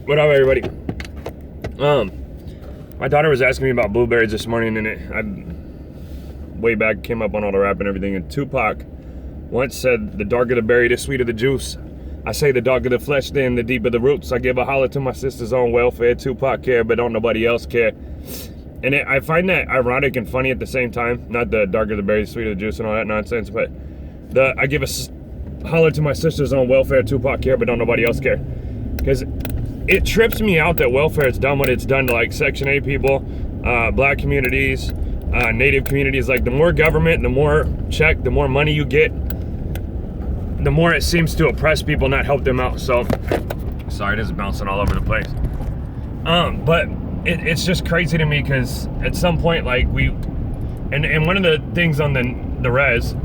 What up, everybody? My daughter was asking me about blueberries this morning, and I way back came up on all the rap and everything. And Tupac once said, "The darker the berry, the sweeter the juice." I say, "The darker the flesh, then the deeper the roots." I give a holler to my sister's own welfare. Tupac care, but don't nobody else care. And I find that ironic and funny at the same time. Not the darker the berry, the sweeter the juice, and all that nonsense, but I give a holler to my sister's own welfare. Tupac care, but don't nobody else care. Because it trips me out that welfare has done what it's done to like Section 8 people, black communities, native communities. Like the more government, the more check, the more money you get, the more it seems to oppress people, not help them out. So, sorry, this is bouncing all over the place. But it's just crazy to me because at some point, like and one of the things on the res,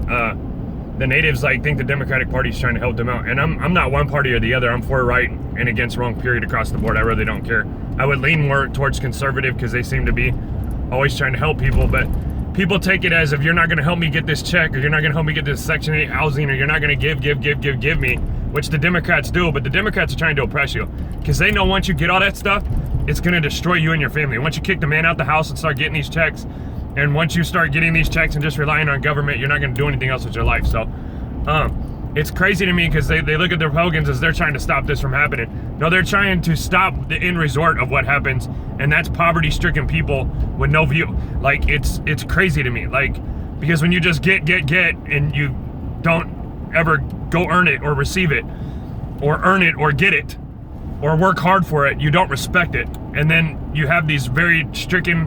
the natives like think the Democratic Party is trying to help them out, and I'm not one party or the other. I'm for right and against wrong, period, across the board. I really don't care. I would lean more towards conservative because they seem to be always trying to help people, but people take it as if you're not going to help me get this check, or you're not going to help me get this Section 8 housing, or you're not going to give me, which the Democrats do, but the Democrats are trying to oppress you because they know once you get all that stuff, it's going to destroy you and your family. Once you kick the man out the house and start getting these checks, and once you start getting these checks and just relying on government, you're not going to do anything else with your life. So it's crazy to me because they look at the Republicans as they're trying to stop this from happening. No, they're trying to stop the end resort of what happens, and that's poverty-stricken people with no view. Like, it's crazy to me. Like, because when you just get, and you don't ever go earn it or receive it, or earn it or get it, or work hard for it, you don't respect it. And then you have these very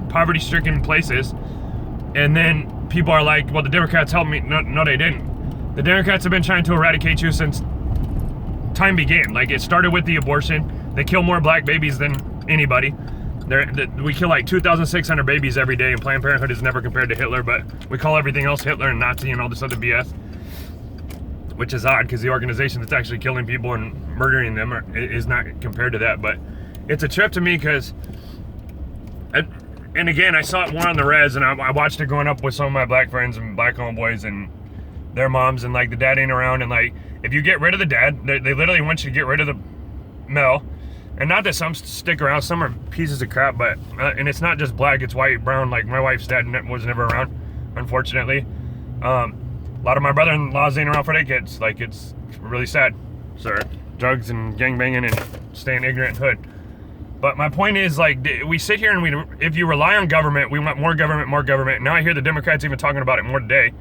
poverty-stricken places, and then people are like, well, the Democrats helped me. No, they didn't. The Democrats have been trying to eradicate you since time began. Like, it started with the abortion. They kill more black babies than anybody. We kill like 2,600 babies every day, and Planned Parenthood is never compared to Hitler, but we call everything else Hitler and Nazi and all this other BS, which is odd because the organization that's actually killing people and murdering them is not compared to that. But it's a trip to me because, and again, I saw it more on the res, and I watched it growing up with some of my black friends and black homeboys and their moms, and like the dad ain't around, and like if you get rid of the dad, they literally want you to get rid of the male. And not that some stick around, some are pieces of crap, but and it's not just black, it's white, brown. Like my wife's dad was never around, unfortunately. A lot of my brother-in-laws ain't around for their kids. Like, it's really sad, sir. Drugs and gangbanging and staying ignorant hood. But my point is, like, we sit here and if you rely on government, we want more government. Now I hear the Democrats even talking about it more today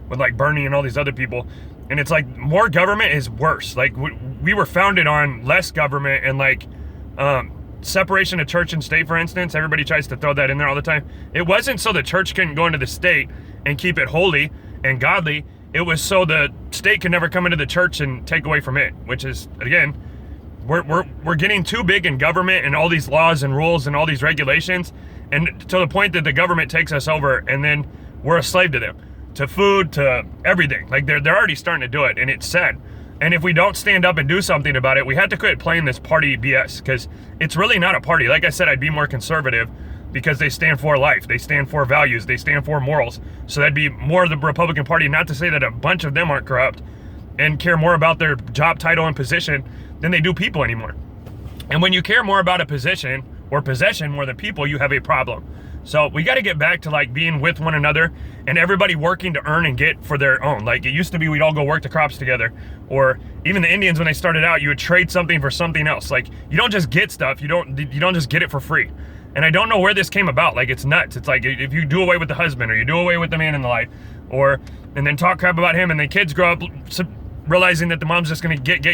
with like Bernie and all these other people. And it's like more government is worse. Like we were founded on less government and like separation of church and state, for instance. Everybody tries to throw that in there all the time. It wasn't so the church couldn't go into the state and keep it holy and godly. It was so the state could never come into the church and take away from it, which is, again, we're getting too big in government and all these laws and rules and all these regulations, and to the point that the government takes us over and then we're a slave to them, to food, to everything. Like they're already starting to do it, and it's sad. And if we don't stand up and do something about it, we have to quit playing this party BS, because it's really not a party. Like I said, I'd be more conservative because they stand for life, they stand for values, they stand for morals. So that'd be more of the Republican Party. Not to say that a bunch of them aren't corrupt and care more about their job title and position than they do people anymore. And when you care more about a position or possession more than people, you have a problem. So we got to get back to like being with one another and everybody working to earn and get for their own. Like it used to be, we'd all go work the crops together, or even the Indians when they started out, you would trade something for something else. Like you don't just get stuff, you don't just get it for free. And I don't know where this came about. Like it's nuts. It's like if you do away with the husband, or you do away with the man in the life, and then talk crap about him, and the kids grow up realizing that the mom's just gonna get,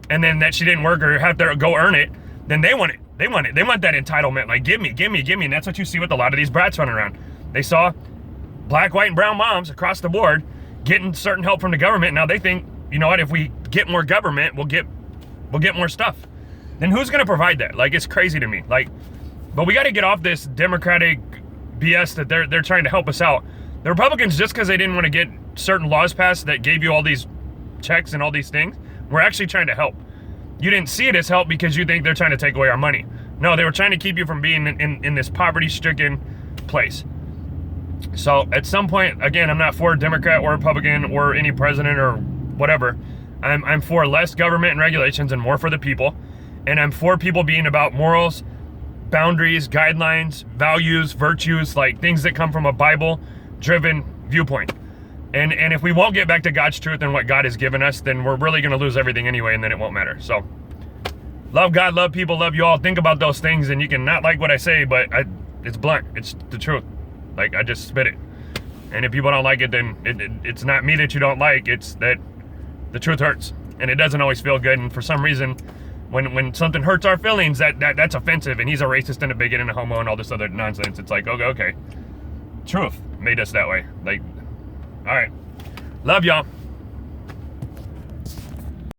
and then that she didn't work or have to go earn it, then they want it. They want that entitlement. Like, give me. And that's what you see with a lot of these brats running around. They saw black, white, and brown moms across the board getting certain help from the government. Now they think, you know what, if we get more government, we'll get more stuff. Then who's going to provide that? Like, it's crazy to me. Like, but we got to get off this Democratic BS that they're trying to help us out. The Republicans, just because they didn't want to get certain laws passed that gave you all these checks and all these things, were actually trying to help. You didn't see it as help because you think they're trying to take away our money. No, they were trying to keep you from being in this poverty-stricken place. So at some point, again, I'm not for Democrat or Republican or any president or whatever. I'm for less government and regulations and more for the people. And I'm for people being about morals, boundaries, guidelines, values, virtues, like things that come from a Bible-driven viewpoint. And if we won't get back to God's truth and what God has given us, then we're really going to lose everything anyway, and then it won't matter. So, love God, love people, love you all. Think about those things, and you can not like what I say, but it's blunt. It's the truth. Like, I just spit it. And if people don't like it, then it's not me that you don't like. It's that the truth hurts, and it doesn't always feel good. And for some reason, when something hurts our feelings, that's offensive, and he's a racist and a bigot and a homo and all this other nonsense. It's like, okay. Truth made us that way. Like, all right. Love y'all.